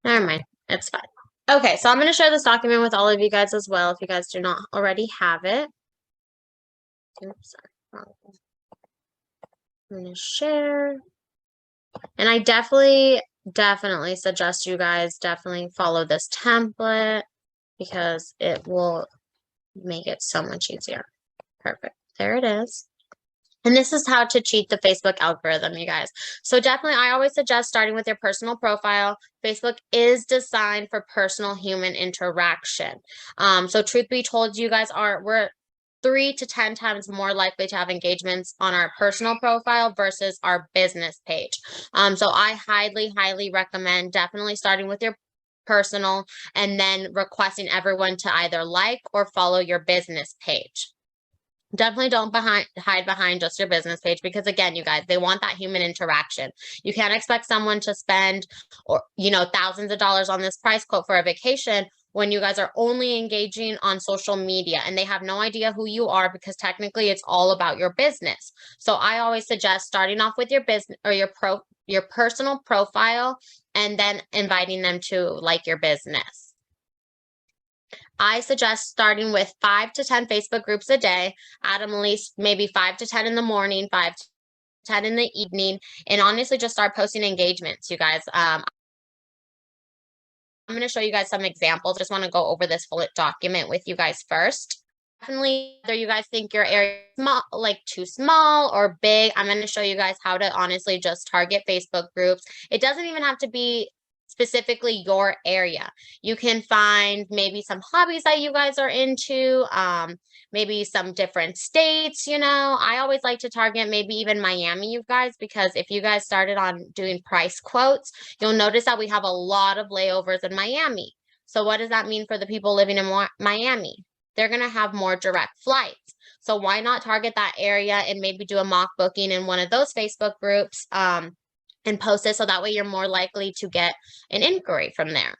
Never mind. It's fine. Okay, so I'm going to share this document with all of you guys as well if you guys do not already have it. Oops, sorry. I'm going to share. And I definitely suggest you guys definitely follow this template because it will make it so much easier. Perfect. There it is. And this is how to cheat the Facebook algorithm, you guys. So definitely, I always suggest starting with your personal profile. Facebook is designed for personal human interaction. So truth be told, you guys we're 3 to 10 times more likely to have engagements on our personal profile versus our business page. So I highly recommend definitely starting with your personal and then requesting everyone to either like or follow your business page. Definitely don't hide behind just your business page because again, you guys, they want that human interaction. You can't expect someone to spend or thousands of dollars on this price quote for a vacation when you guys are only engaging on social media and they have no idea who you are because technically it's all about your business. So I always suggest starting off with your business or your personal profile and then inviting them to like your business. I suggest starting with 5 to 10 Facebook groups a day. Add them at least maybe 5 to 10 in the morning, 5 to 10 in the evening, and honestly, just start posting engagements, you guys. I'm going to show you guys some examples. Just want to go over this full document with you guys first. Definitely, whether you guys think your area is small, like too small or big, I'm going to show you guys how to honestly just target Facebook groups. It doesn't even have to be specifically your area. You can find maybe some hobbies that you guys are into, maybe some different states. I always like to target maybe even Miami, you guys, because if you guys started on doing price quotes, you'll notice that we have a lot of layovers in Miami. So what does that mean for the people living in Miami? They're going to have more direct flights. So why not target that area and maybe do a mock booking in one of those Facebook groups, and post it so that way you're more likely to get an inquiry from there.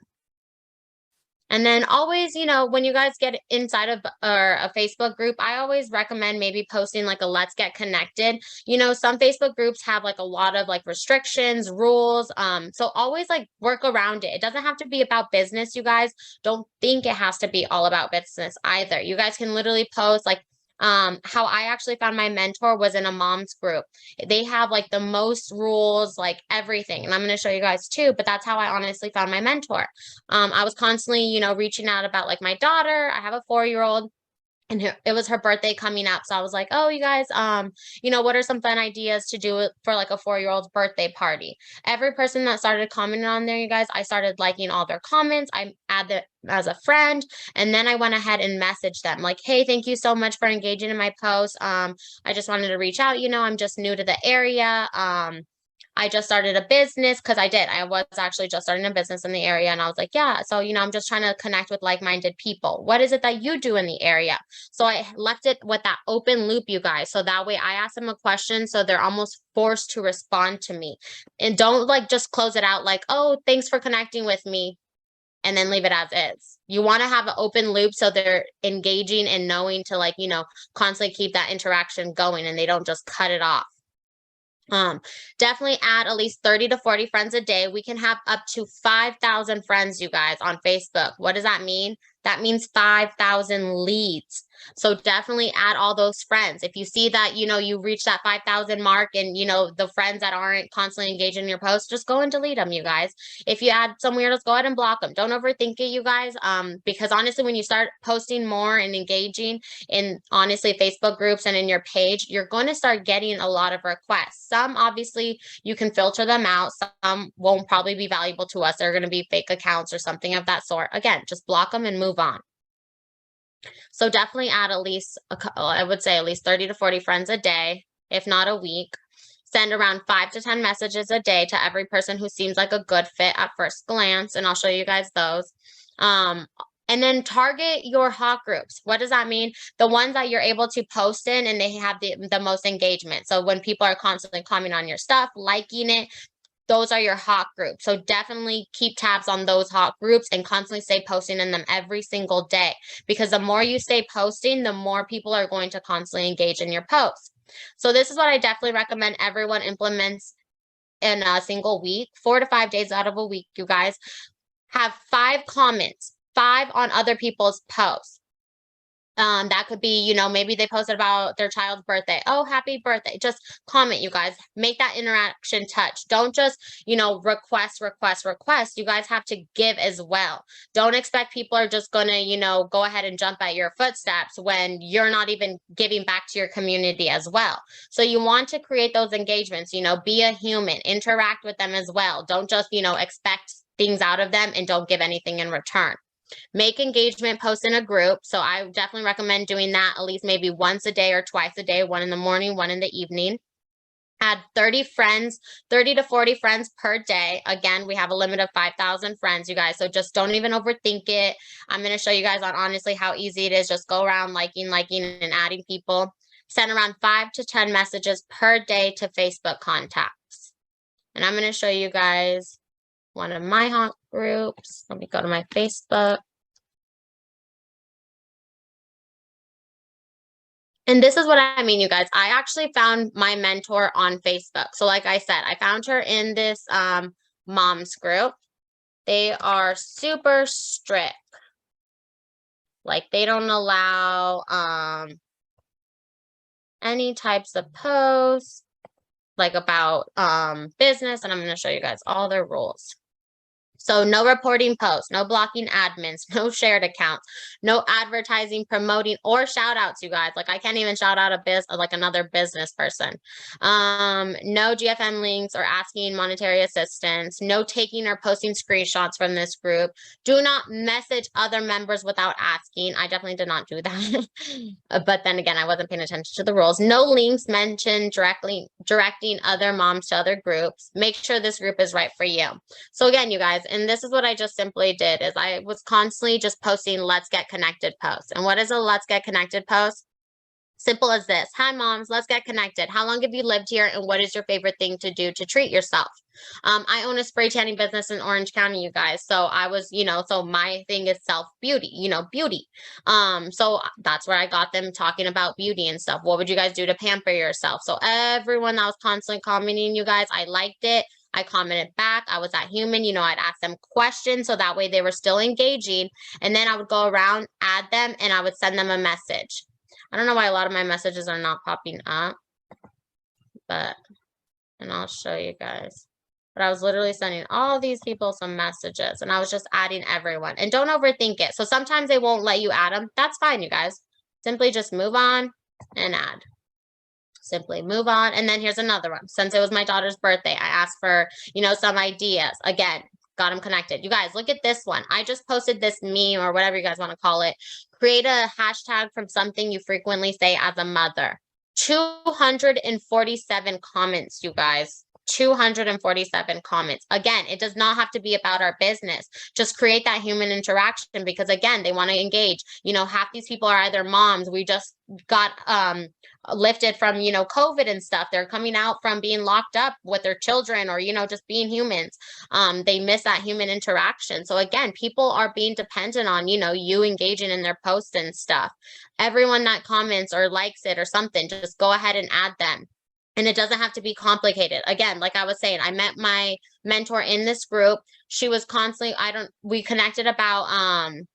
And then always, when you guys get inside of a Facebook group, I always recommend maybe posting like a let's get connected. Some Facebook groups have like a lot of like restrictions, rules. So always like work around it. It doesn't have to be about business, you guys. Don't think it has to be all about business either. You guys can literally post like how I actually found my mentor was in a mom's group. They have like the most rules, like everything. And I'm going to show you guys too, but that's how I honestly found my mentor. I was constantly, reaching out about like my daughter. I have a 4-year-old and it was her birthday coming up. So I was like, oh, you guys, what are some fun ideas to do for like a 4-year-old's birthday party? Every person that started commenting on there, you guys, I started liking all their comments. I add them as a friend. And then I went ahead and messaged them like, hey, thank you so much for engaging in my post. I just wanted to reach out. I'm just new to the area. I just started a business because I was actually just starting a business in the area. And I was like, yeah, so, I'm just trying to connect with like-minded people. What is it that you do in the area? So I left it with that open loop, you guys. So that way I ask them a question. So they're almost forced to respond to me and don't like just close it out like, oh, thanks for connecting with me. And then leave it as is. You want to have an open loop so they're engaging and knowing to like, constantly keep that interaction going and they don't just cut it off. Definitely add at least 30 to 40 friends a day. We can have up to 5,000 friends, you guys, on Facebook. What does that mean? That means 5,000 leads. So definitely add all those friends. If you see that, you reach that 5,000 mark and, the friends that aren't constantly engaged in your posts, just go and delete them, you guys. If you add some weirdos, go ahead and block them. Don't overthink it, you guys. Because honestly, when you start posting more and engaging in honestly Facebook groups and in your page, you're going to start getting a lot of requests. Some obviously you can filter them out. Some won't probably be valuable to us. They're going to be fake accounts or something of that sort. Again, just block them and move on. So definitely add at least, I would say at least 30 to 40 friends a day, if not a week. Send around 5 to 10 messages a day to every person who seems like a good fit at first glance. And I'll show you guys those. And then target your hot groups. What does that mean? The ones that you're able to post in and they have the most engagement. So when people are constantly commenting on your stuff, liking it, those are your hot groups. So definitely keep tabs on those hot groups and constantly stay posting in them every single day. Because the more you stay posting, the more people are going to constantly engage in your posts. So this is what I definitely recommend everyone implements in a single week, 4 to 5 days out of a week, you guys. have 5 comments, 5 on other people's posts. That could be, you know, maybe they posted about their child's birthday. Oh, happy birthday. Just comment, you guys. Make that interaction touch. Don't just, you know, request. You guys have to give as well. Don't expect people are just going to, you know, go ahead and jump at your footsteps when you're not even giving back to your community as well. So you want to create those engagements, you know, be a human, interact with them as well. Don't just, you know, expect things out of them and don't give anything in return. Make engagement posts in a group. So I definitely recommend doing that at least maybe once a day or twice a day, one in the morning, one in the evening. Add 30 friends, 30 to 40 friends per day. Again, we have a limit of 5,000 friends, you guys. So just don't even overthink it. I'm going to show you guys on honestly how easy it is. Just go around liking, and adding people. Send around 5 to 10 messages per day to Facebook contacts. And I'm going to show you guys one of my hot groups. Let me go to my Facebook. And this is what I mean, you guys. I actually found my mentor on Facebook. So like I said, I found her in this moms group. They are super strict. Like they don't allow any types of posts like about business, and I'm going to show you guys all their rules. So no reporting posts, no blocking admins, no shared accounts, no advertising, promoting, or shout outs, you guys. Like I can't even shout out like another business person. No GFM links or asking monetary assistance, no taking or posting screenshots from this group. Do not message other members without asking. I definitely did not do that. But then again, I wasn't paying attention to the rules. No links mentioned directing other moms to other groups. Make sure this group is right for you. So again, you guys, and this is what I just simply did is I was constantly just posting let's get connected posts. And what is a let's get connected post? Simple as this. Hi moms, let's get connected. How long have you lived here and what is your favorite thing to do to treat yourself? I own a spray tanning business in Orange County, you guys. So I was, you know, so my thing is self beauty, you know, beauty. So that's where I got them talking about beauty and stuff. What would you guys do to pamper yourself? So everyone that was constantly commenting, you guys, I liked it. I commented back. I was that human, you know, I'd ask them questions so that way they were still engaging. And then I would go around, add them, and I would send them a message. I don't know why a lot of my messages are not popping up, and I'll show you guys. But I was literally sending all these people some messages and I was just adding everyone. And don't overthink it. So sometimes they won't let you add them. That's fine, you guys. Simply just move on and add. Simply move on. And then here's another one. Since it was my daughter's birthday, I asked for, you know, some ideas. Again, got them connected. You guys, look at this one. I just posted this meme or whatever you guys want to call it. Create a hashtag from something you frequently say as a mother. 247 comments, you guys. 247 comments. Again, it does not have to be about our business. Just create that human interaction because again, they want to engage. You know, half these people are either moms. We just got lifted from, you know, COVID and stuff. They're coming out from being locked up with their children or, you know, just being humans. They miss that human interaction. So again, people are being dependent on, you know, you engaging in their posts and stuff. Everyone that comments or likes it or something, just go ahead and add them. And it doesn't have to be complicated. Again, like I was saying, I met my mentor in this group. She was constantly, we connected about,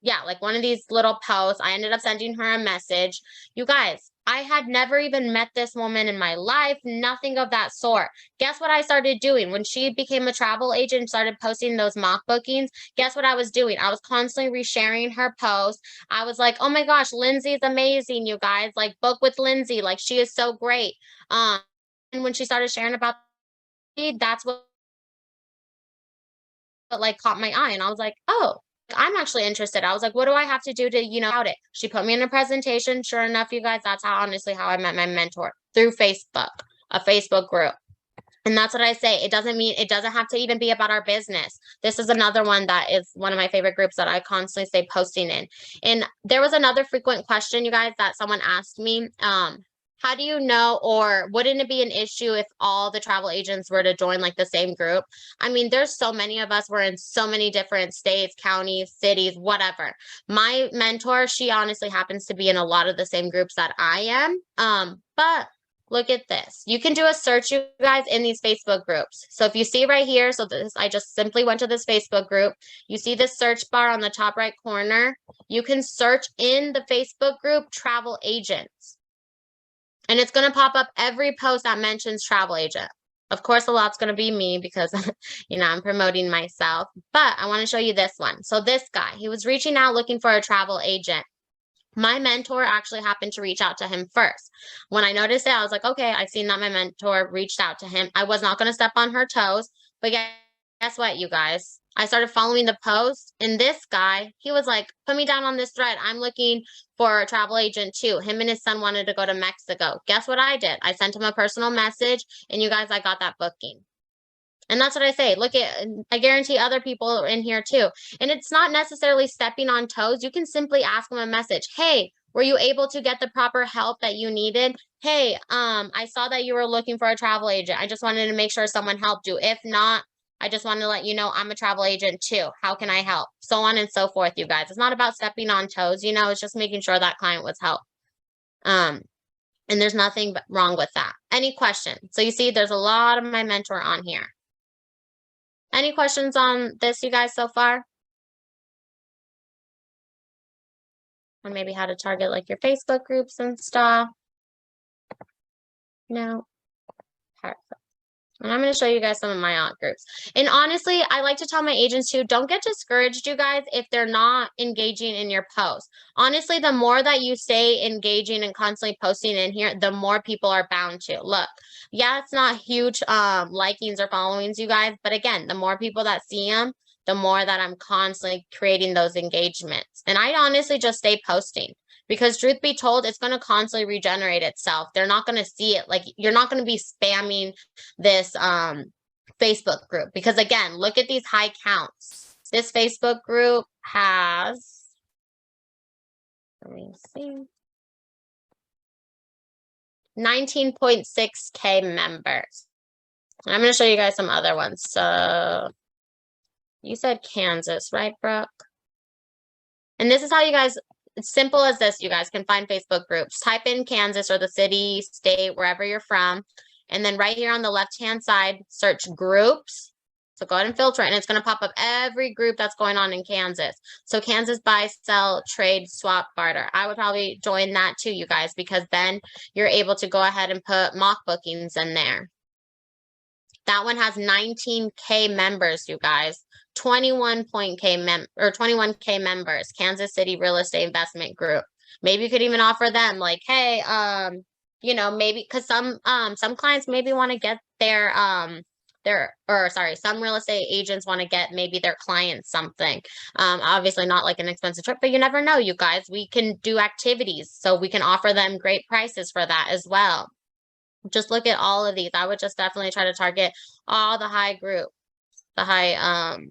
like one of these little posts. I ended up sending her a message. You guys, I had never even met this woman in my life, nothing of that sort. Guess what I started doing? When she became a travel agent, started posting those mock bookings, guess what I was doing? I was constantly resharing her posts. I was like, oh my gosh, Lindsay's amazing, you guys. Like, book with Lindsay. Like, she is so great. And when she started sharing about it, that's what like caught my eye. And I was like, oh, I'm actually interested. I was like, what do I have to do to, you know, about it? She put me in a presentation. Sure enough, you guys, that's how honestly how I met my mentor through Facebook, a Facebook group. And that's what I say. It doesn't have to even be about our business. This is another one that is one of my favorite groups that I constantly stay posting in. And there was another frequent question, you guys, that someone asked me. How do you know, or wouldn't it be an issue if all the travel agents were to join like the same group? I mean, there's so many of us. We're in so many different states, counties, cities, whatever. My mentor, she honestly happens to be in a lot of the same groups that I am. But Look at this. You can do a search, you guys, in these Facebook groups. So if you see right here, so this, I just simply went to this Facebook group. You see this search bar on the top right corner. You can search in the Facebook group travel agents. And it's going to pop up every post that mentions travel agent. Of course, a lot's going to be me because, I'm promoting myself. But I want to show you this one. So this guy, he was reaching out looking for a travel agent. My mentor actually happened to reach out to him first. When I noticed it, I was like, okay, I've seen that my mentor reached out to him. I was not going to step on her toes, but guess what, you guys? I started following the post, and this guy, he was like, put me down on this thread. I'm looking for a travel agent too. Him and his son wanted to go to Mexico. Guess what I did? I sent him a personal message, and you guys, I got that booking. And that's what I say. Look at, I guarantee other people are in here too. And it's not necessarily stepping on toes. You can simply ask them a message. Hey, were you able to get the proper help that you needed? Hey, I saw that you were looking for a travel agent. I just wanted to make sure someone helped you. If not, I just want to let you know I'm a travel agent too. How can I help? So on and so forth, you guys. It's not about stepping on toes, it's just making sure that client was helped. And there's nothing wrong with that. Any questions? So you see, there's a lot of my mentor on here. Any questions on this, you guys, so far? Or maybe how to target like your Facebook groups and stuff? No? Perfect. And I'm going to show you guys some of my aunt groups. And honestly, I like to tell my agents too, don't get discouraged, you guys, if they're not engaging in your posts. Honestly, the more that you stay engaging and constantly posting in here, the more people are bound to. Look, yeah, it's not huge likings or followings, you guys. But again, the more people that see them, the more that I'm constantly creating those engagements. And I honestly just stay posting. Because truth be told, it's going to constantly regenerate itself. They're not going to see it. Like, you're not going to be spamming this Facebook group. Because again, look at these high counts. This Facebook group has, let me see, 19.6K members. I'm going to show you guys some other ones. So you said Kansas, right, Brooke? And this is how you guys, it's simple as this, you guys can find Facebook groups. Type in Kansas or the city, state, wherever you're from. And then right here on the left-hand side, search groups. So go ahead and filter it, and it's going to pop up every group that's going on in Kansas. So Kansas buy, sell, trade, swap, barter. I would probably join that too, you guys, because then you're able to go ahead and put mock bookings in there. That one has 19K members, you guys. 21K members, Kansas City Real Estate Investment Group. Maybe you could even offer them like, hey, maybe because some clients maybe want to get some real estate agents want to get maybe their clients something. Obviously not like an expensive trip, but you never know, you guys. We can do activities, so we can offer them great prices for that as well. Just look at all of these. I would just definitely try to target all the high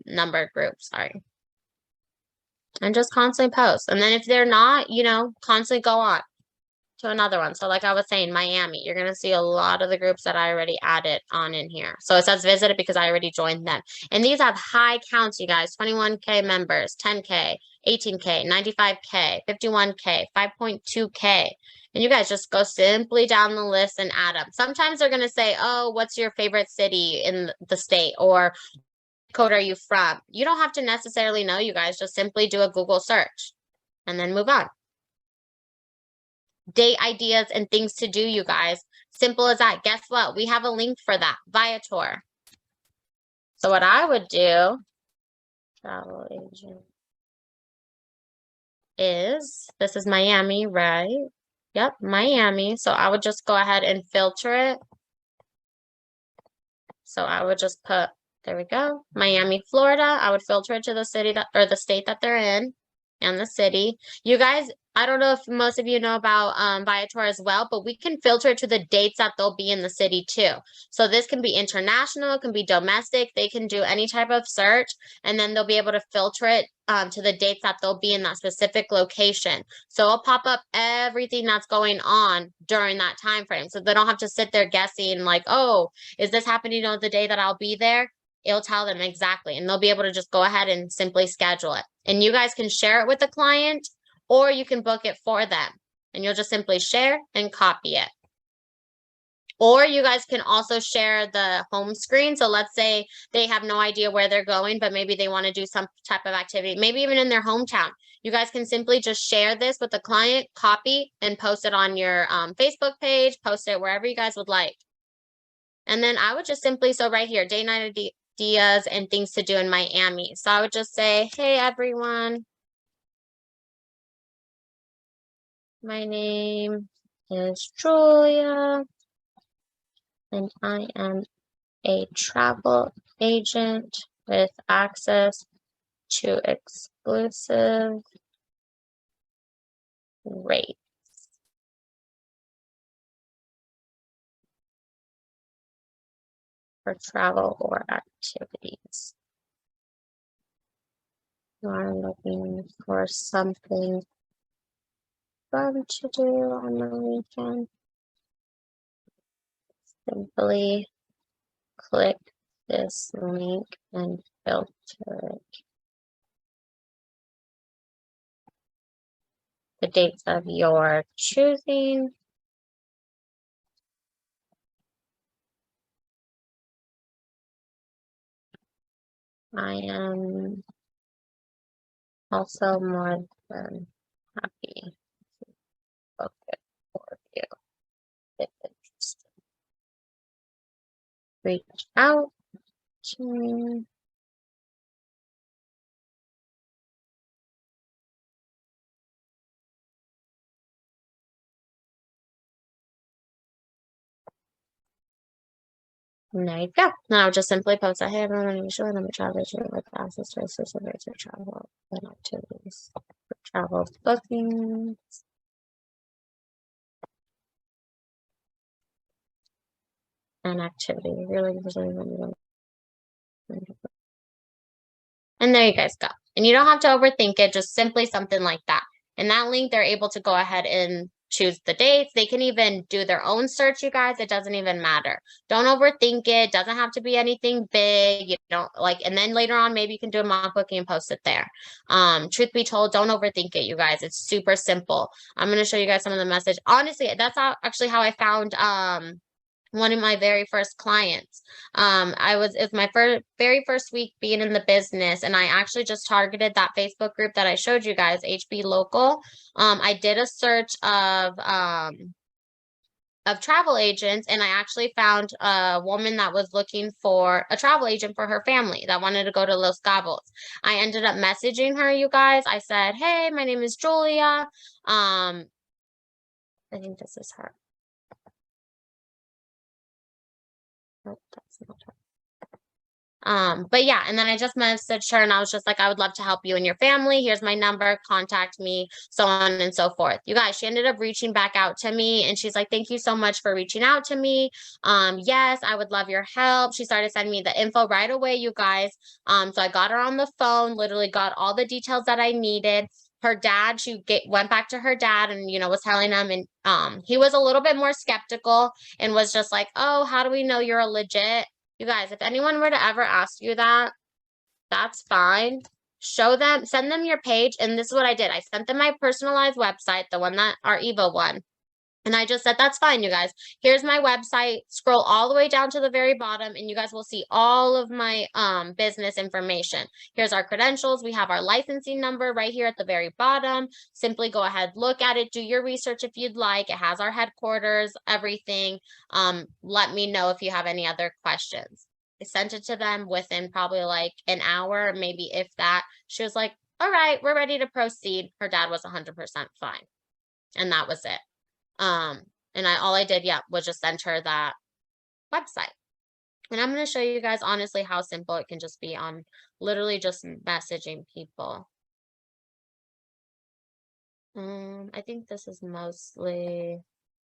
numbered groups, sorry. And just constantly post. And then if they're not, constantly go on to another one. So like I was saying, Miami, you're going to see a lot of the groups that I already added on in here. So it says visited because I already joined them. And these have high counts, you guys. 21K members, 10K, 18K, 95K, 51K, 5.2K. And you guys just go simply down the list and add them. Sometimes they're going to say, oh, what's your favorite city in the state? Or code are you from? You don't have to necessarily know, you guys. Just simply do a Google search and then move on. Date ideas and things to do, you guys. Simple as that. Guess what? We have a link for that, Viator. So what I would do, travel agent, this is Miami, right? Yep, Miami. So I would just go ahead and filter it. So I would just put, there we go, Miami, Florida. I would filter it to the city or the state that they're in and the city. You guys, I don't know if most of you know about Viator as well, but we can filter it to the dates that they'll be in the city too. So this can be international, it can be domestic. They can do any type of search, and then they'll be able to filter it to the dates that they'll be in that specific location. So it'll pop up everything that's going on during that time frame. So they don't have to sit there guessing like, oh, is this happening on the day that I'll be there? It'll tell them exactly, and they'll be able to just go ahead and simply schedule it. And you guys can share it with the client, or you can book it for them, and you'll just simply share and copy it. Or you guys can also share the home screen. So let's say they have no idea where they're going, but maybe they want to do some type of activity, maybe even in their hometown. You guys can simply just share this with the client, copy, and post it on your Facebook page, post it wherever you guys would like. And then I would just simply, so right here, day night ideas and things to do in Miami. So I would just say, hey, everyone. My name is Julia, and I am a travel agent with access to exclusive rates. For travel or activities. You are looking for something fun to do on the weekend. Simply click this link and filter it. The dates of your choosing. I am also more than happy to book it for you if interested. Reach out to me. And there you go. Now I'll just simply post that, hey everyone, I'm sure I'm a travel agent with access to exclusive rates of travel and activities for travel bookings. And activity. If you're looking for something, and there you guys go. And you don't have to overthink it, just simply something like that. In that link, they're able to go ahead and choose the dates. They can even do their own search, you guys. It doesn't even matter. Don't overthink it. Doesn't have to be anything big. You don't like, and then later on, maybe you can do a mock booking and post it there. Truth be told, don't overthink it, you guys. It's super simple. I'm going to show you guys some of the message. Honestly, that's actually how I found one of my very first clients. It's my very first week being in the business, and I actually just targeted that Facebook group that I showed you guys, HB Local. I did a search of travel agents, and I actually found a woman that was looking for a travel agent for her family that wanted to go to Los Cabos. I ended up messaging her, you guys. I said, hey, my name is Julia. I think this is her. Nope, that's not her. But yeah, and then I just messaged her and I was just like, I would love to help you and your family. Here's my number, contact me, so on and so forth. You guys, she ended up reaching back out to me and she's like, thank you so much for reaching out to me. Yes, I would love your help. She started sending me the info right away, you guys. So I got her on the phone, literally got all the details that I needed. Her dad, went back to her dad and, was telling him, and he was a little bit more skeptical and was just like, oh, how do we know you're a legit? You guys, if anyone were to ever ask you that, that's fine. Send them your page. And this is what I did. I sent them my personalized website, the one that our Evo one. And I just said, that's fine, you guys. Here's my website. Scroll all the way down to the very bottom and you guys will see all of my business information. Here's our credentials. We have our licensing number right here at the very bottom. Simply go ahead, look at it, do your research if you'd like. It has our headquarters, everything. Let me know if you have any other questions. I sent it to them within probably like an hour, maybe if that. She was like, all right, we're ready to proceed. Her dad was 100% fine. And that was it. And all I did, was just send her that website. And I'm going to show you guys honestly how simple it can just be on literally just messaging people. I think this is mostly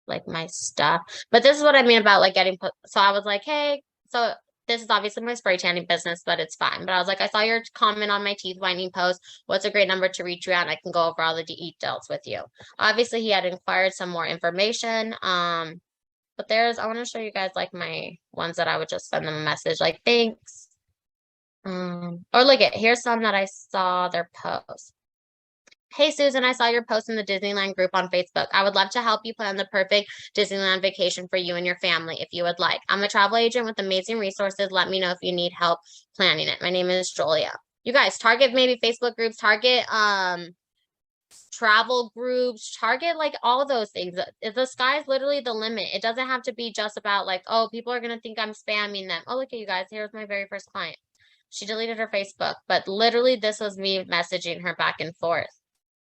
like my stuff, but this is what I mean about like getting put. So I was like, hey, so this is obviously my spray tanning business, but it's fine. But I was like, I saw your comment on my teeth whitening post. What's a great number to reach you at? I can go over all the details with you. Obviously, he had inquired some more information. But I want to show you guys like my ones that I would just send them a message like, thanks. Or look here's some that I saw their post. Hey Susan, I saw your post in the Disneyland group on Facebook. I would love to help you plan the perfect Disneyland vacation for you and your family if you would like. I'm a travel agent with amazing resources. Let me know if you need help planning it. My name is Julia. You guys target maybe Facebook groups, target travel groups, target like all those things. The sky's literally the limit. It doesn't have to be just about like, oh, people are gonna think I'm spamming them. Oh, look at you guys. Here's my very first client. She deleted her Facebook, but literally this was me messaging her back and forth.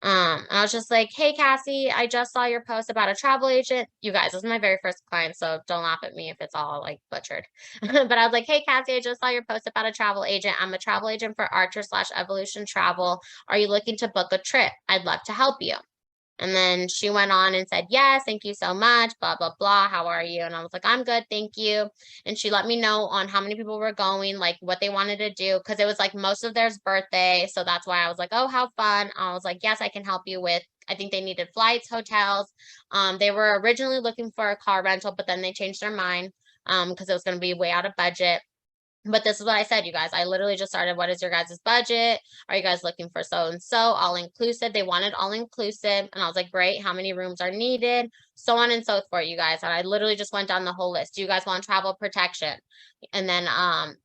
I was just like, hey, Cassie, I just saw your post about a travel agent. You guys, this is my very first client, so don't laugh at me if it's all like butchered. But I was like, hey, Cassie, I just saw your post about a travel agent. I'm a travel agent for Archer/Evolution Travel. Are you looking to book a trip? I'd love to help you. And then she went on and said, yes, thank you so much, blah, blah, blah. How are you? And I was like, I'm good, thank you. And she let me know on how many people were going, like what they wanted to do, because it was like most of theirs birthday. So that's why I was like, oh, how fun. I was like, yes, I can help you with. I think they needed flights, hotels. They were originally looking for a car rental, but then they changed their mind because it was going to be way out of budget. But this is what I said, you guys. I literally just started, what is your guys' budget? Are you guys looking for so and so, all inclusive? They wanted all inclusive. And I was like, great, how many rooms are needed? So on and so forth, you guys. And I literally just went down the whole list. Do you guys want travel protection? And then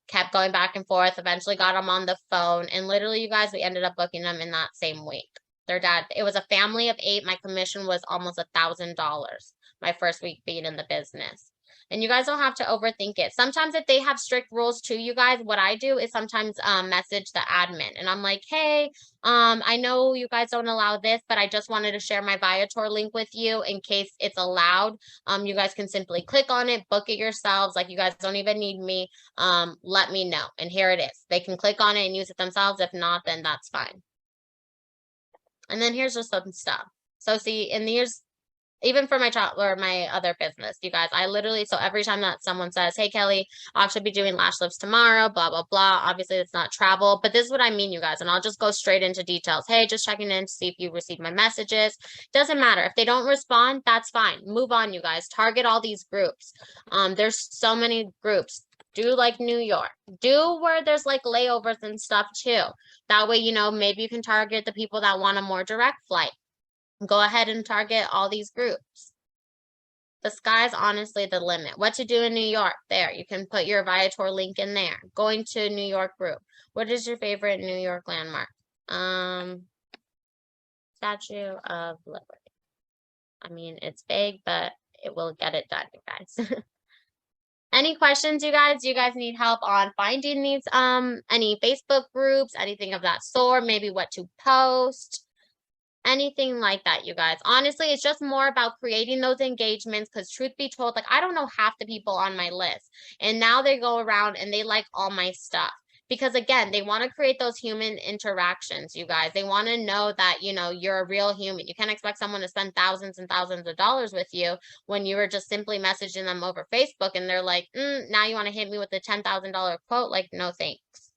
kept going back and forth, eventually got them on the phone. And literally, you guys, we ended up booking them in that same week. Their dad, it was a family of 8. My commission was almost $1,000 my first week being in the business. And you guys don't have to overthink it. Sometimes if they have strict rules too, you guys, what I do is sometimes message the admin and I'm like, hey, I know you guys don't allow this, but I just wanted to share my Viator link with you in case it's allowed. You guys can simply click on it, book it yourselves. Like you guys don't even need me. Let me know. And here it is. They can click on it and use it themselves. If not, then that's fine. And then here's just some stuff. So see, in these, even for my child or my other business, you guys, I literally, so every time that someone says, hey, Kelly, I'll actually be doing lash lifts tomorrow, blah, blah, blah. Obviously, it's not travel, but this is what I mean, you guys. And I'll just go straight into details. Hey, just checking in to see if you received my messages. Doesn't matter. If they don't respond, that's fine. Move on, you guys. Target all these groups. There's so many groups. Do like New York. Do where there's like layovers and stuff too. That way, you know, maybe you can target the people that want a more direct flight. Go ahead and target all these groups. The sky's honestly the limit. What to do in New York? There, you can put your Viator link in there. Going to New York group. What is your favorite New York landmark? Statue of Liberty. I mean, it's big, but it will get it done, you guys. Any questions, you guys? Do you guys need help on finding these, any Facebook groups, anything of that sort? Maybe what to post? Anything like that, you guys. Honestly, it's just more about creating those engagements because truth be told, like I don't know half the people on my list. And now they go around and they like all my stuff. Because again, they want to create those human interactions, you guys. They want to know that, you know, you're a real human. You can't expect someone to spend thousands and thousands of dollars with you when you were just simply messaging them over Facebook and they're like, now you want to hit me with a $10,000 quote? Like, no thanks.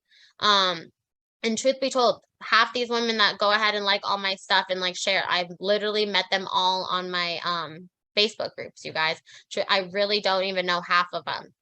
And truth be told, half these women that go ahead and like all my stuff and like share, I've literally met them all on my Facebook groups, you guys. I really don't even know half of them.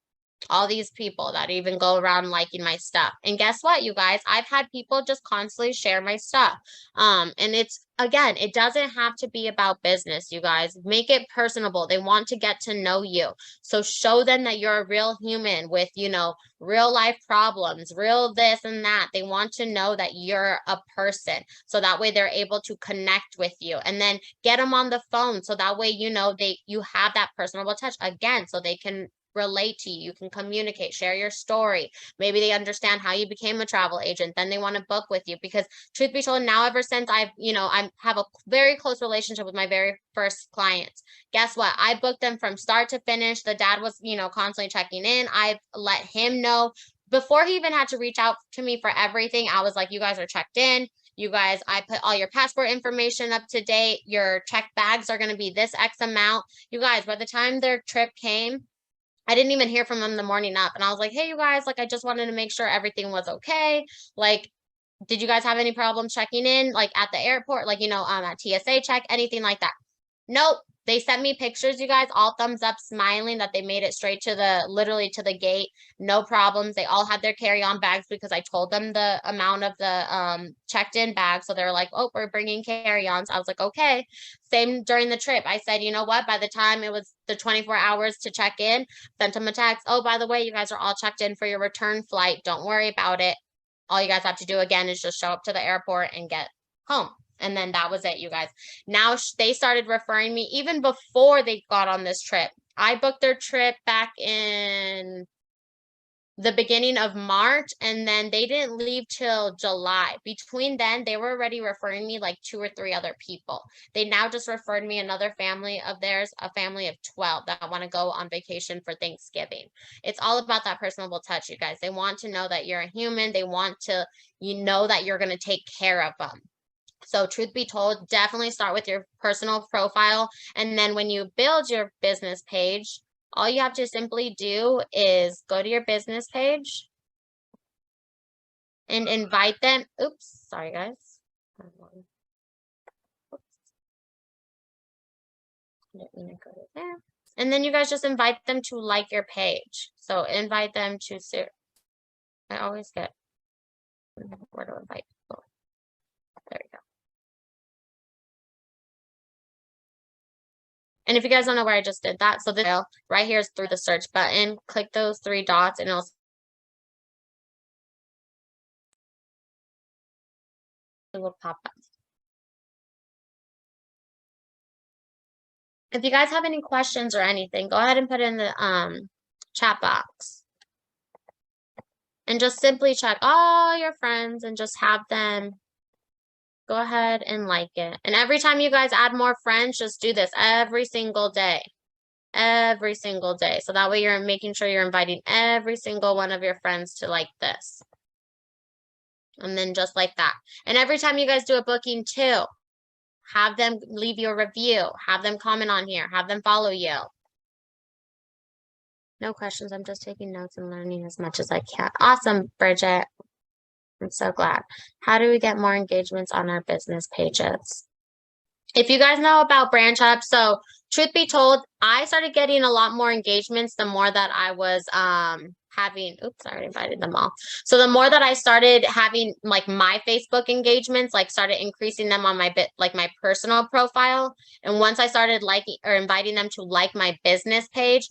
All these people that even go around liking my stuff. And guess what, you guys? I've had people just constantly share my stuff. And it's, again, it doesn't have to be about business, you guys. Make it personable. They want to get to know you. So show them that you're a real human with, you know, real life problems, real this and that. They want to know that you're a person. So that way they're able to connect with you. And then get them on the phone. So that way, you know, you have that personable touch again, so they can relate to you. You can communicate, share your story. Maybe they understand how you became a travel agent. Then they want to book with you because truth be told, now ever since I've, you know, I have a very close relationship with my very first clients. Guess what? I booked them from start to finish. The dad was, you know, constantly checking in. I've let him know before he even had to reach out to me for everything. I was like, you guys are checked in. You guys, I put all your passport information up to date. Your check bags are going to be this X amount. You guys, by the time their trip came, I didn't even hear from them the morning up. And I was like, hey, you guys, like, I just wanted to make sure everything was okay. Like, did you guys have any problems checking in, like at the airport, like, you know, at TSA check, anything like that? Nope. They sent me pictures, you guys, all thumbs up, smiling that they made it straight to literally to the gate. No problems. They all had their carry-on bags because I told them the amount of the checked-in bags. So they were like, oh, we're bringing carry-ons. I was like, okay. Same during the trip. I said, you know what? By the time it was the 24 hours to check in, sent them a text. Oh, by the way, you guys are all checked in for your return flight. Don't worry about it. All you guys have to do again is just show up to the airport and get home. And then that was it, you guys. Now they started referring me even before they got on this trip. I booked their trip back in the beginning of March, and then they didn't leave till July. Between then, they were already referring me like 2 or 3 other people. They now just referred me another family of theirs, a family of 12 that want to go on vacation for Thanksgiving. It's all about that personable touch, you guys. They want to know that you're a human. They want to, that you're going to take care of them. So truth be told, definitely start with your personal profile. And then when you build your business page, all you have to simply do is go to your business page and invite them. Oops, sorry guys. Oops. Didn't mean to go to there. And then you guys just invite them to like your page. So invite them to, I always get where to invite people. There we go. And if you guys don't know where I just did that, so this right here is through the search button. Click those 3 dots and it will pop up. If you guys have any questions or anything, go ahead and put in the chat box. And just simply check all your friends and just have them go ahead and like it. And every time you guys add more friends, just do this every single day. Every single day. So that way you're making sure you're inviting every single one of your friends to like this. And then just like that. And every time you guys do a booking too, have them leave you a review. Have them comment on here. Have them follow you. No questions. I'm just taking notes and learning as much as I can. Awesome, Bridget. I'm so glad. How do we get more engagements on our business pages? If you guys know about Branch Up, so truth be told, I started getting a lot more engagements the more that I was having, oops, I already invited them all. So the more that I started having like my Facebook engagements, like started increasing them on my my personal profile. And once I started liking or inviting them to like my business page,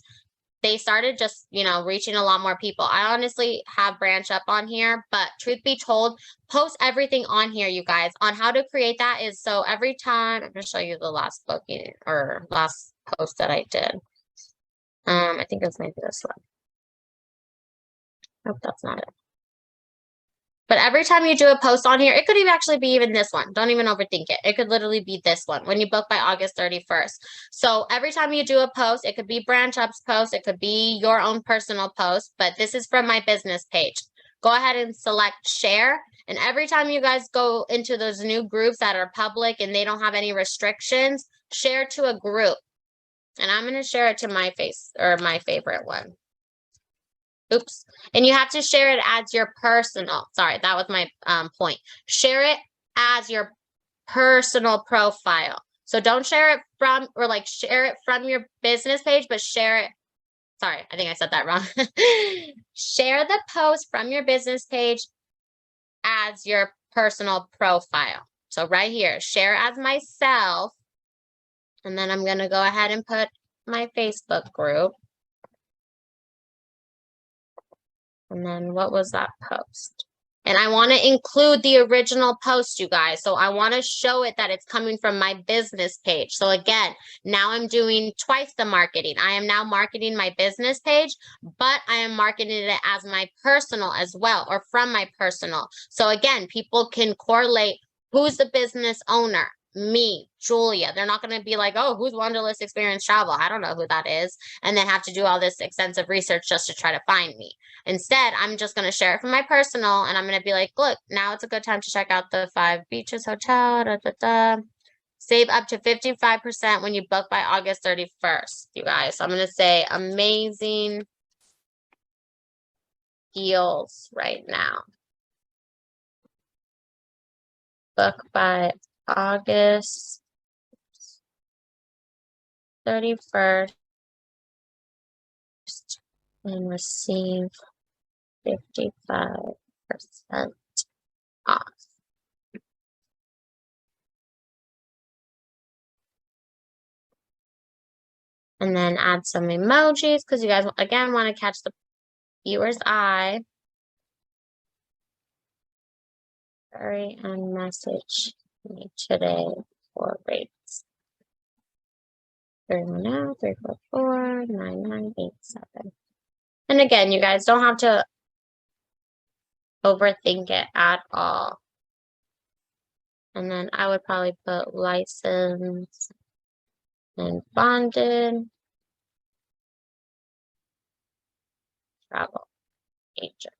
they started just, reaching a lot more people. I honestly have Branch Up on here, but truth be told, post everything on here, you guys. On how to create that is, so every time, I'm going to show you the last booking or last post that I did. I think it's maybe this one. Nope, that's not it. But every time you do a post on here, it could even actually be even this one. Don't even overthink it. It could literally be this one when you book by August 31st. So every time you do a post, it could be Branch Up's post. It could be your own personal post, but this is from my business page. Go ahead and select share. And every time you guys go into those new groups that are public and they don't have any restrictions, share to a group. And I'm going to share it to my my favorite one. Oops. And you have to share it as your personal. Sorry, that was my point. Share it as your personal profile. So don't share it from, or like share it from your business page, but share it. Sorry, I think I said that wrong. Share the post from your business page as your personal profile. So right here, share as myself. And then I'm going to go ahead and put my Facebook group. And then what was that post? And I want to include the original post, you guys. So I want to show it that it's coming from my business page. So again, now I'm doing twice the marketing. I am now marketing my business page, but I am marketing it as my personal as well, or from my personal. So again, people can correlate who's the business owner. Me, Julia. They're not going to be like, oh, who's Wanderlust Experience Travel? I don't know who that is. And then have to do all this extensive research just to try to find me. Instead, I'm just going to share it from my personal, and I'm going to be like, look, now it's a good time to check out the 5 Beaches Hotel. Save up to 55% when you book by August 31st, you guys. So I'm going to say amazing deals right now. Book by August 31st and receive 55% off. And then add some emojis because you guys, again, want to catch the viewer's eye. Hurry and message me today for rates. 310-344-9987. And again, you guys don't have to overthink it at all. And then I would probably put license and bonded travel agent.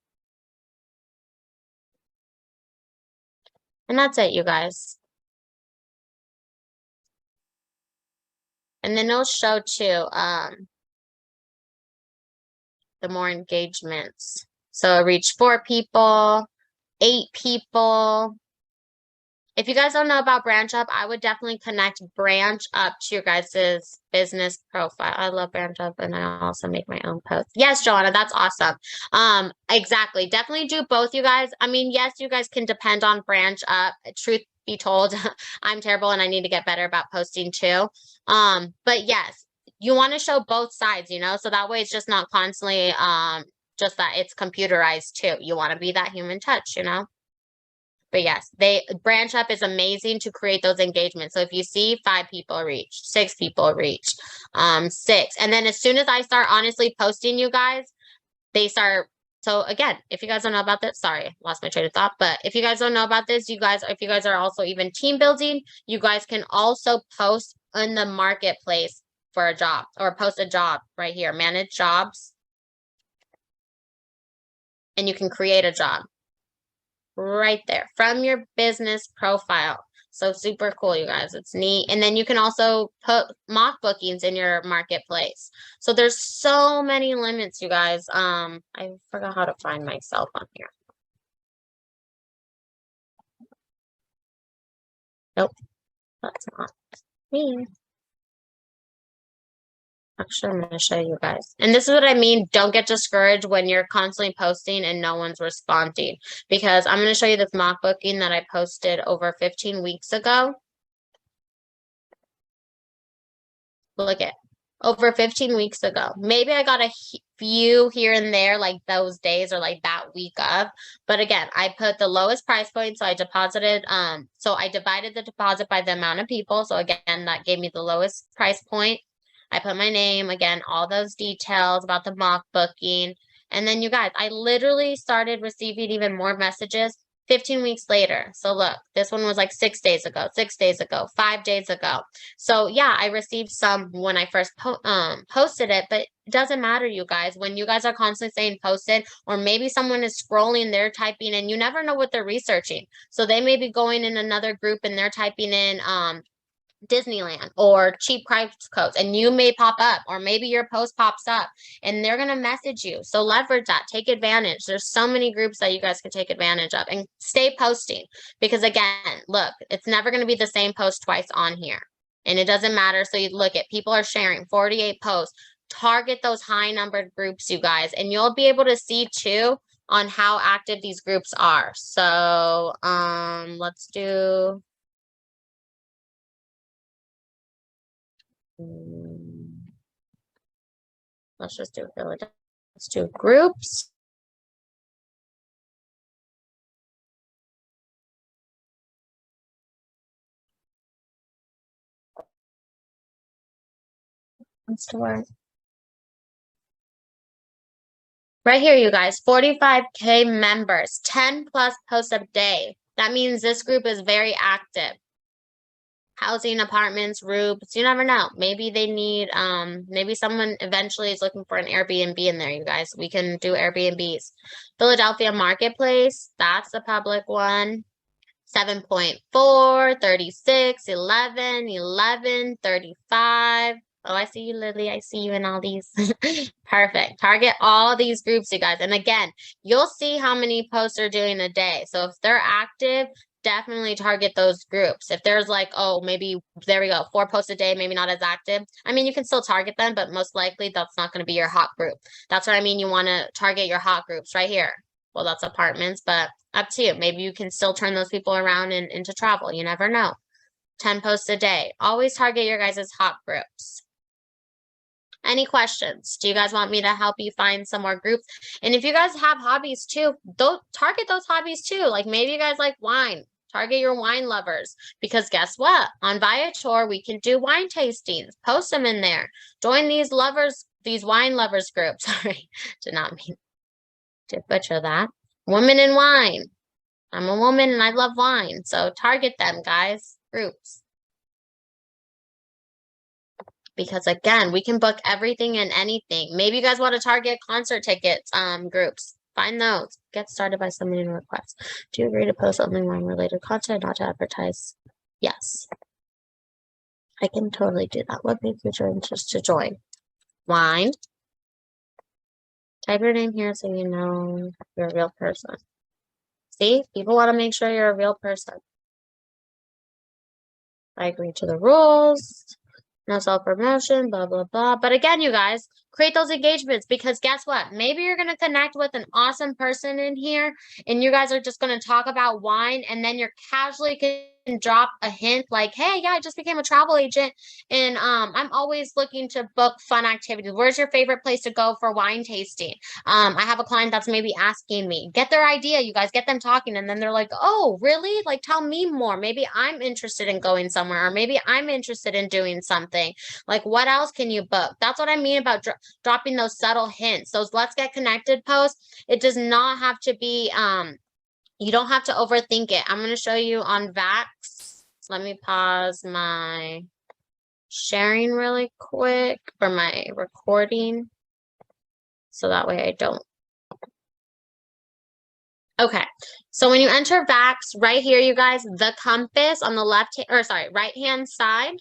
And that's it, you guys. And then it'll show too, the more engagements. So reach 4 people, 8 people. If you guys don't know about Branch Up, I would definitely connect Branch Up to your guys' business profile. I love Branch Up, and I also make my own posts. Yes, Joanna, that's awesome. Exactly. Definitely do both, you guys. I mean, yes, you guys can depend on Branch Up. Truth be told, I'm terrible and I need to get better about posting too. But yes, you want to show both sides, you know, so that way it's just not constantly just that it's computerized too. You want to be that human touch, you know. But yes, Branch Up is amazing to create those engagements. So if you see 5 people reach, 6 people reach, 6, and then as soon as I start honestly posting, you guys, they start. So again, if you guys don't know about this, sorry, lost my train of thought. But if you guys don't know about this, you guys, if you guys are also even team building, you guys can also post in the marketplace for a job or post a job right here, manage jobs, and you can create a job right there from your business profile. So super cool, you guys. It's neat. And then you can also put mock bookings in your marketplace. So there's so many limits, you guys. I forgot how to find myself on here. Nope, that's not me. Actually, I'm going to show you guys. And this is what I mean. Don't get discouraged when you're constantly posting and no one's responding. Because I'm going to show you this mock booking that I posted over 15 weeks ago. Look at over 15 weeks ago. Maybe I got a few here and there like those days or like that week of. But again, I put the lowest price point. So I deposited, so I divided the deposit by the amount of people. So again, that gave me the lowest price point. I put my name, again, all those details about the mock booking. And then you guys, I literally started receiving even more messages 15 weeks later. So look, this one was like 6 days ago, 6 days ago, 5 days ago. So yeah, I received some when I first posted it, but it doesn't matter, you guys. When you guys are constantly saying posted, or maybe someone is scrolling, they're typing, and you never know what they're researching. So they may be going in another group and they're typing in Disneyland or cheap price codes, and you may pop up, or maybe your post pops up and they're going to message you. So leverage that, take advantage. There's so many groups that you guys can take advantage of, and stay posting, because again, look, it's never going to be the same post twice on here, and it doesn't matter. So you look at, people are sharing 48 posts. Target those high numbered groups, you guys, and you'll be able to see too on how active these groups are. So let's do let's just do Philadelphia. Let's do groups. Let's do it. Right here, you guys, 45K members, 10 plus posts a day. That means this group is very active. Housing, apartments, roofs, you never know. Maybe they need, maybe someone eventually is looking for an Airbnb in there, you guys. We can do Airbnbs. Philadelphia Marketplace, that's the public one. 7.4, 36, 11, 11, 35. Oh, I see you, Lily. I see you in all these. Perfect. Target all these groups, you guys. And again, you'll see how many posts they're doing a day. So if they're active, definitely target those groups. If there's like, oh, maybe there we go, 4 posts a day, maybe not as active. I mean, you can still target them, but most likely that's not going to be your hot group. That's what I mean. You want to target your hot groups right here. Well, that's apartments, but up to you. Maybe you can still turn those people around into travel. You never know. 10 posts a day. Always target your guys' hot groups. Any questions? Do you guys want me to help you find some more groups? And if you guys have hobbies too, don't target those hobbies too. Like maybe you guys like wine. Target your wine lovers, because guess what? On Viator, we can do wine tastings. Post them in there. Join these wine lovers groups. Sorry, did not mean to butcher that. Women in wine. I'm a woman and I love wine. So target them, guys. Groups. Because again, we can book everything and anything. Maybe you guys want to target concert tickets, groups. Find those. Get started by submitting requests. Do you agree to post only wine-related content, not to advertise? Yes. I can totally do that. What makes you interest to join? Wine. Type your name here so you know you're a real person. See? People want to make sure you're a real person. I agree to the rules. No self-promotion, blah, blah, blah. But again, you guys, create those engagements, because guess what? Maybe you're going to connect with an awesome person in here and you guys are just going to talk about wine, and then you're casually can drop a hint like, hey, yeah, I just became a travel agent and I'm always looking to book fun activities. Where's your favorite place to go for wine tasting? I have a client that's maybe asking me. Get their idea, you guys, get them talking, and then they're like, oh, really? Like, tell me more. Maybe I'm interested in going somewhere, or maybe I'm interested in doing something. Like, what else can you book? That's what I mean about dropping those subtle hints. Those let's get connected posts. It does not have to be you don't have to overthink it. I'm going to show you on Vax. Let me pause my sharing really quick, or my recording, so that way I don't. Okay, so when you enter Vax, right here, you guys, the compass on the right-hand side,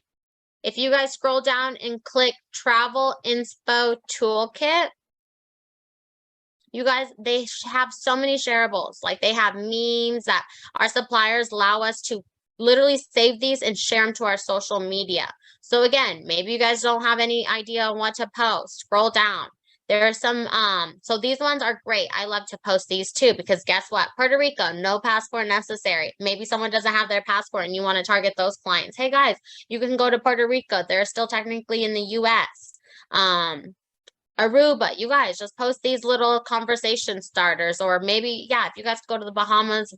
if you guys scroll down and click Travel Inspo Toolkit, you guys, they have so many shareables. Like, they have memes that our suppliers allow us to literally save these and share them to our social media. So again, maybe you guys don't have any idea on what to post. Scroll down. There are some, so these ones are great. I love to post these too, because guess what? Puerto Rico, no passport necessary. Maybe someone doesn't have their passport and you want to target those clients. Hey guys, you can go to Puerto Rico. They're still technically in the US. Aruba, you guys just post these little conversation starters, or maybe, yeah, if you guys go to the Bahamas,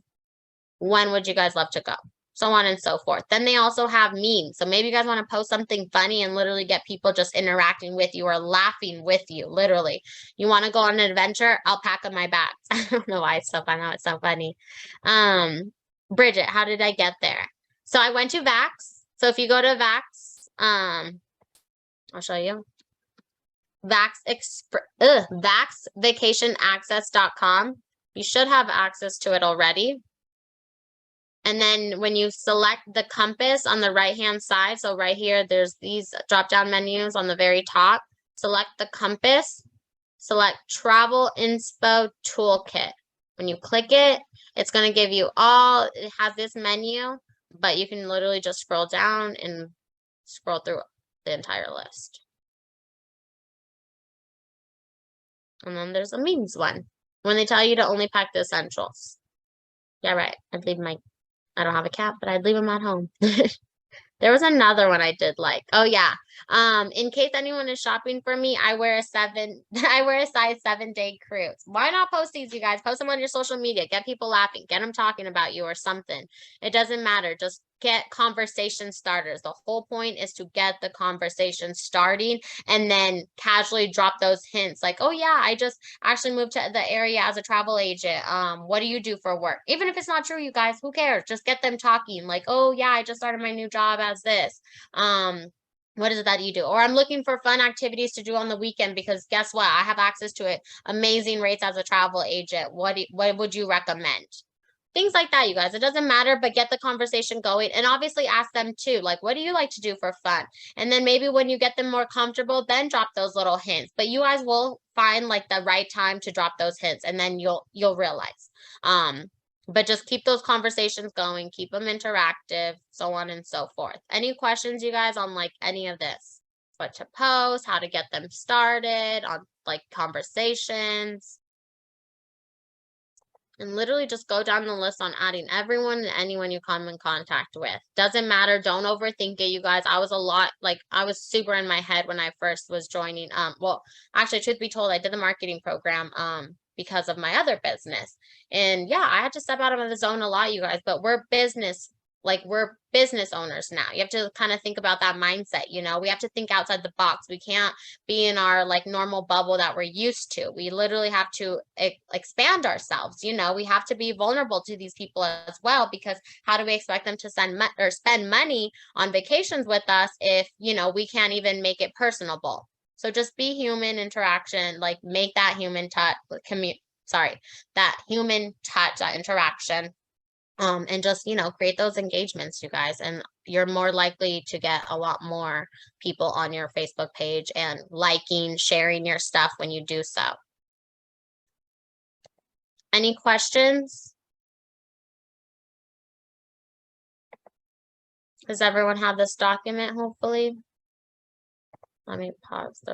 when would you guys love to go? So on and so forth. Then they also have memes. So maybe you guys want to post something funny and literally get people just interacting with you or laughing with you, literally. You want to go on an adventure? I'll pack up my bags. I don't know why it's so fun. Now it's so funny. Bridget, how did I get there? So I went to Vax. So if you go to Vax, I'll show you. VaxVacationAccess.com. You should have access to it already. And then when you select the compass on the right-hand side, so right here, there's these drop-down menus on the very top. Select the compass, select Travel Inspo Toolkit. When you click it, it's going to give you it has this menu, but you can literally just scroll down and scroll through the entire list. And then there's a memes one. When they tell you to only pack the essentials. Yeah, right. I don't have a cat, but I'd leave them at home. There was another one I did like. Oh yeah. In case anyone is shopping for me, I wear a size 7-day cruise. Why not post these, you guys? Post them on your social media. Get people laughing. Get them talking about you or something. It doesn't matter. Just get conversation starters. The whole point is to get the conversation starting and then casually drop those hints like, oh yeah, I just actually moved to the area as a travel agent. What do you do for work? Even if it's not true, you guys, who cares? Just get them talking like, oh yeah, I just started my new job as this. What is it that you do? Or I'm looking for fun activities to do on the weekend because guess what? I have access to it. Amazing rates as a travel agent. What would you recommend? Things like that, you guys. It doesn't matter, but get the conversation going. And obviously ask them too, like, what do you like to do for fun? And then maybe when you get them more comfortable, then drop those little hints. But you guys will find like the right time to drop those hints, and then you'll realize. But just keep those conversations going, keep them interactive, so on and so forth. Any questions, you guys, on like any of this? What to post, how to get them started, on like conversations? And literally just go down the list on adding everyone and anyone you come in contact with. Doesn't matter. Don't overthink it, you guys. I was super in my head when I first was joining. Well, actually, truth be told, I did the marketing program because of my other business. And yeah, I had to step out of the zone a lot, you guys, but we're business owners now. You have to kind of think about that mindset, we have to think outside the box. We can't be in our like normal bubble that we're used to. We literally have to expand ourselves. We have to be vulnerable to these people as well, because how do we expect them to spend money on vacations with us if, we can't even make it personable? So just be human interaction, like make that human touch, that human touch, that interaction. And just, create those engagements, you guys, and you're more likely to get a lot more people on your Facebook page and liking, sharing your stuff when you do so. Any questions? Does everyone have this document, hopefully? Let me pause the